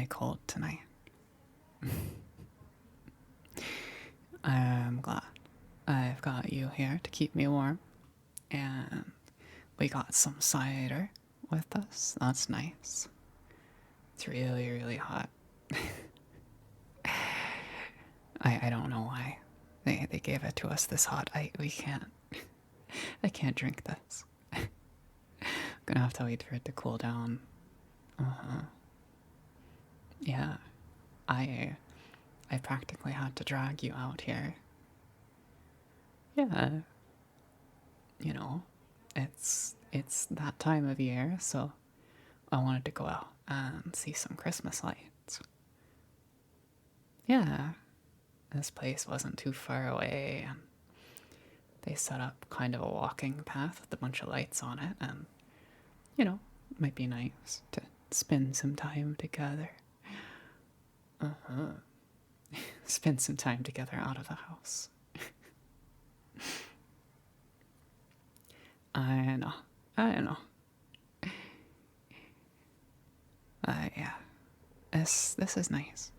cold tonight. I'm glad I've got you here to keep me warm. And we got some cider with us. That's nice. It's really, really hot. I don't know why they gave it to us this hot. I can't drink this. Gonna have to wait for it to cool down. Yeah, I practically had to drag you out here. Yeah, you know, it's that time of year, so I wanted to go out and see some Christmas lights. Yeah, this place wasn't too far away, and they set up kind of a walking path with a bunch of lights on it, and it might be nice to spend some time together. Spend some time together out of the house. I know. I know. Yeah. This is nice.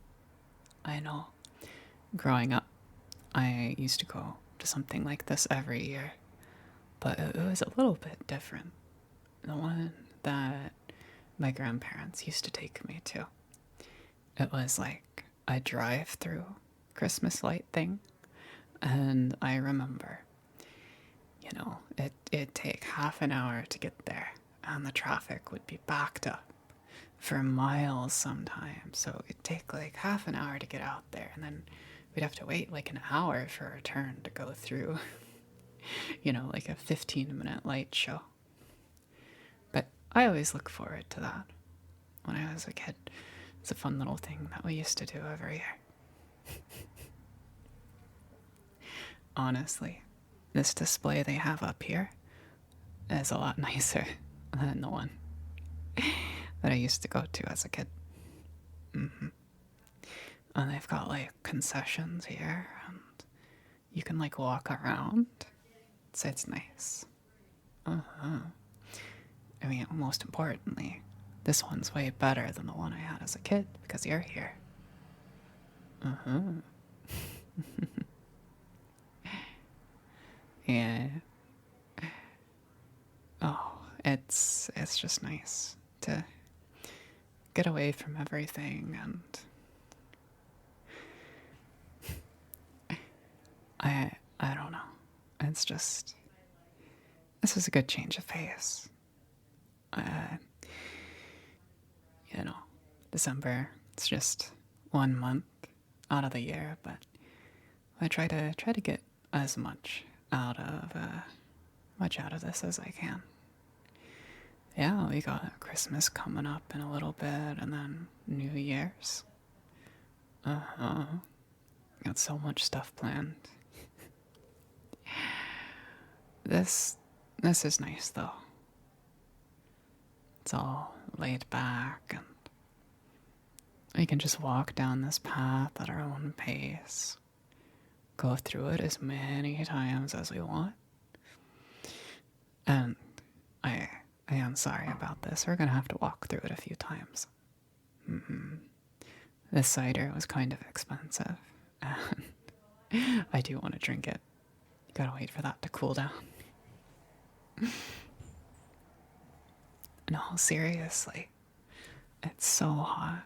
I know. Growing up, I used to go to something like this every year, but it was a little bit different. The one that my grandparents used to take me to. It was like a drive-through Christmas light thing, and I remember, it'd take half an hour to get there, and the traffic would be backed up for miles sometimes, so it'd take like half an hour to get out there, and then we'd have to wait like an hour for a turn to go through, like a 15-minute light show. But I always look forward to that when I was a kid. It's a fun little thing that we used to do every year. Honestly, this display they have up here is a lot nicer than the one that I used to go to as a kid. And they've got like concessions here, and you can like walk around. So it's nice. I mean, most importantly, this one's way better than the one I had as a kid because you're here. Yeah. Oh, it's just nice to get away from everything, and I don't know. It's just, this is a good change of pace. December, it's just 1 month out of the year, but I try to get as much out of this as I can. Yeah, we got Christmas coming up in a little bit, and then New Year's. Got so much stuff planned. This is nice though. It's all laid back, and we can just walk down this path at our own pace. Go through it as many times as we want. And I am sorry about this. We're gonna have to walk through it a few times. This cider was kind of expensive, and I do want to drink it. Gotta wait for that to cool down. No, seriously. It's so hot.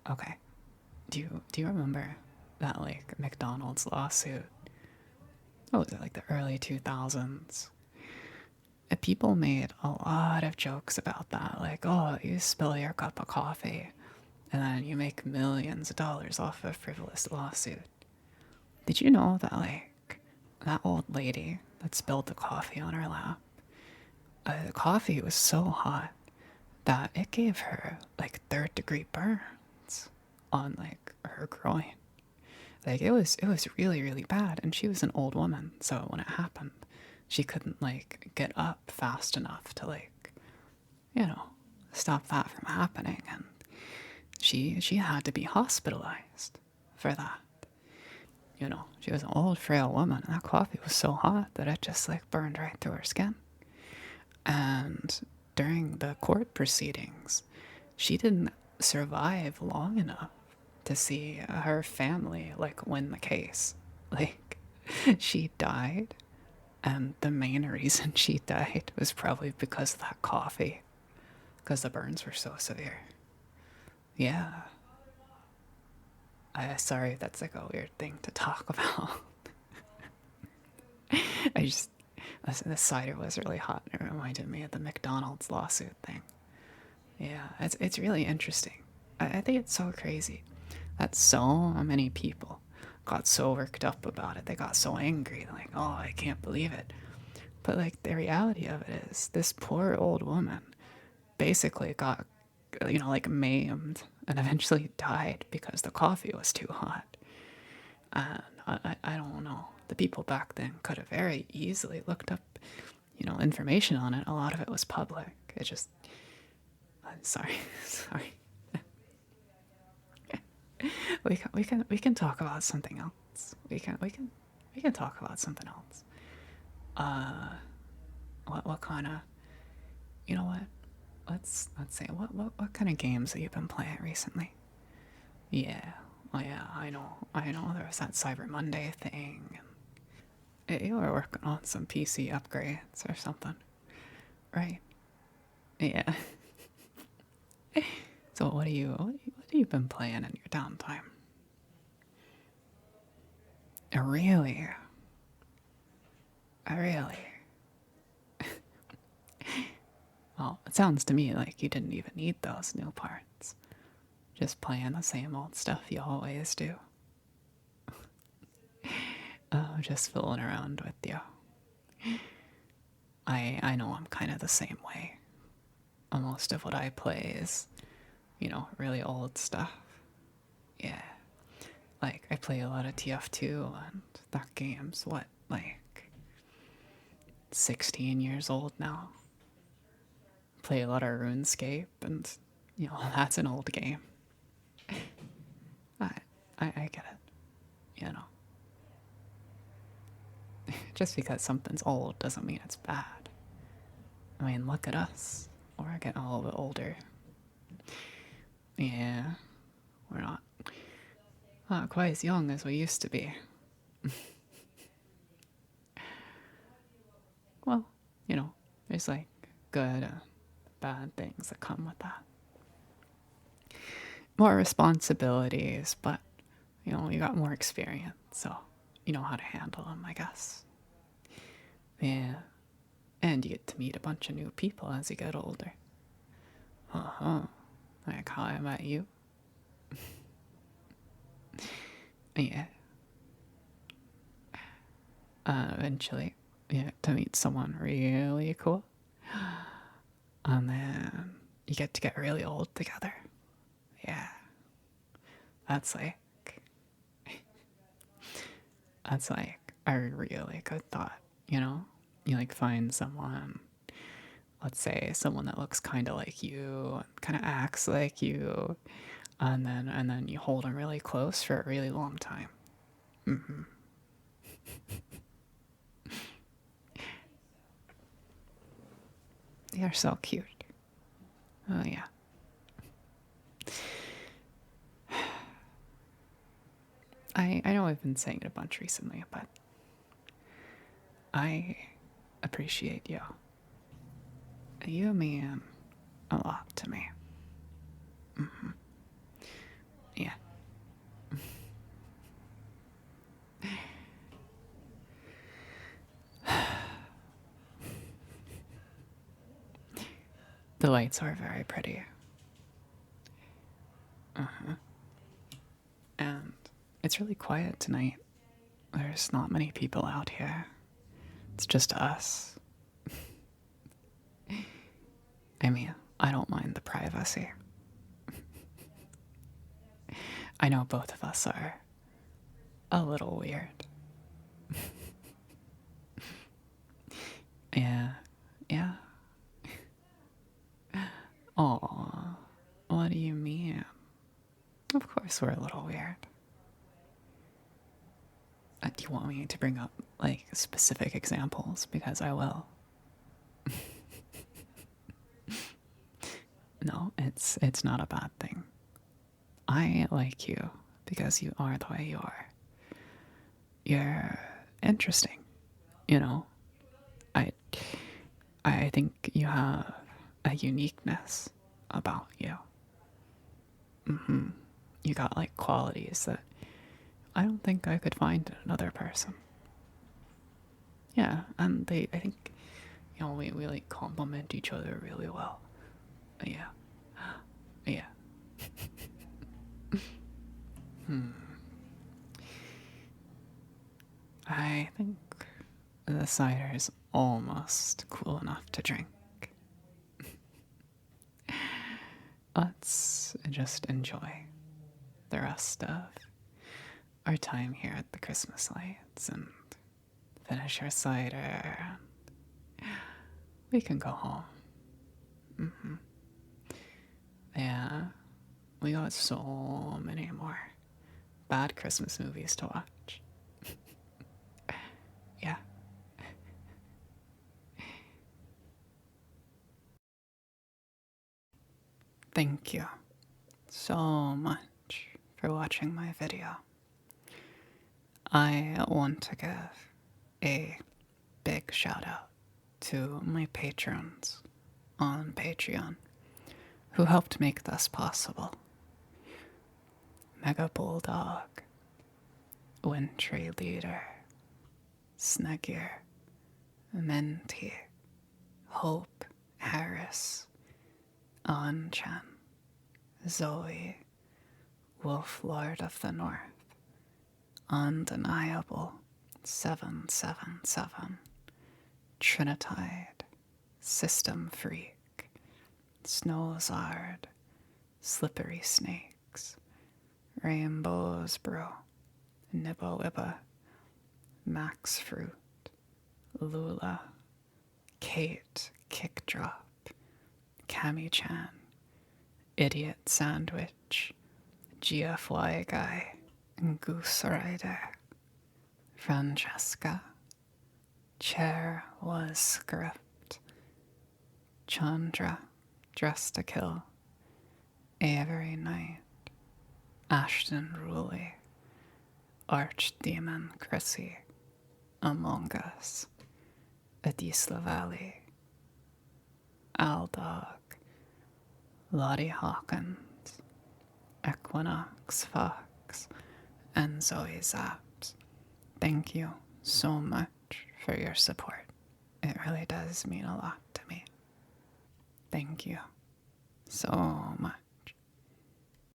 Okay. Do you remember that like McDonald's lawsuit? What was it, like the early 2000s? People made a lot of jokes about that, like, oh, you spill your cup of coffee and then you make millions of dollars off a frivolous lawsuit. Did you know that like that old lady that spilled the coffee on her lap, the coffee was so hot that it gave her like 3rd-degree burns on like her groin. Like it was really, really bad, and she was an old woman, so when it happened, she couldn't like get up fast enough to like, stop that from happening, and she had to be hospitalized for that. She was an old, frail woman, and that coffee was so hot that it just like burned right through her skin. And during the court proceedings, she didn't survive long enough to see her family like win the case. Like, she died, and the main reason she died was probably because of that coffee, because the burns were so severe. Yeah. Sorry, that's like a weird thing to talk about. I just, the cider was really hot and it reminded me of the McDonald's lawsuit thing. Yeah, it's really interesting. I think it's so crazy that so many people got so worked up about it. They got so angry, like, oh, I can't believe it. But like the reality of it is, this poor old woman basically got, like maimed and eventually died because the coffee was too hot. And I don't know. The people back then could have very easily looked up, information on it. A lot of it was public. It just, I'm sorry, sorry. We can talk about something else. We can talk about something else. Uh, what kind of, you know what? Let's say what kind of games have you been playing recently? Yeah, well, yeah, I know. There was that Cyber Monday thing. You were working on some PC upgrades or something, right? Yeah. So what have you been playing in your downtime? Really, really. Well, it sounds to me like you didn't even need those new parts. Just playing the same old stuff you always do. Oh, just fooling around with you. I know I'm kind of the same way. Most of what I play is, really old stuff. Yeah. Like, I play a lot of TF2, and that game's what, like 16 years old now. Play a lot of RuneScape, and, that's an old game. I, I get it, you know. Just because something's old doesn't mean it's bad. I mean, look at us. We're getting a little bit older. Yeah, we're not quite as young as we used to be. Well, there's like good, bad things that come with that. More responsibilities, but you got more experience, so you know how to handle them, I guess. Yeah, and you get to meet a bunch of new people as you get older. Uh huh. Like how I met you. Yeah. Eventually, you get to meet someone really cool, and then you get really old together. Yeah, that's like that's like a really good thought. You like find someone, let's say someone that looks kind of like you, kind of acts like you, and then you hold them really close for a really long time. Hmm. You're so cute. Oh yeah. I know I've been saying it a bunch recently, but I appreciate you. You mean a lot to me. Yeah. The lights are very pretty. And it's really quiet tonight. There's not many people out here. It's just us. I mean, I don't mind the privacy. I know both of us are a little weird. Yeah, yeah. Aw, what do you mean? Of course we're a little weird. Do you want me to bring up, like, specific examples? Because I will. No, it's not a bad thing. I like you because you are the way you are. You're interesting, you know. I I think you have a uniqueness about you. You got like qualities that I don't think I could find in another person. Yeah, and I think, we like complement each other really well. Yeah, yeah. I think the cider is almost cool enough to drink. Let's just enjoy the rest of our time here at the Christmas lights and finish our cider. We can go home. Yeah, we got so many more bad Christmas movies to watch. Yeah. Thank you so much for watching my video. I want to give a big shout out to my patrons on Patreon who helped make this possible. Mega Bulldog, Wintry Leader, Snuggier, Menti, Hope Harris, Anchan, Zoe, Wolf Lord of the North, Undeniable 777, Trinitide, System Freak, Snowzard, Slippery Snakes, Rainbow's Bro, Nibblewibba, Max Fruit, Lula, Kate Kickdrop, Cami Chan, Idiot Sandwich, GFY Guy, Goose Rider, Francesca, Chair Was Script, Chandra, Dressed to Kill, Avery Knight, Ashton Ruley, Archdemon Chrissy, Among Us, Adisla Valley, Aldog, Lottie Hawkins, Equinox Fox, and Zoe Zaps. Thank you so much for your support. It really does mean a lot to me. Thank you so much.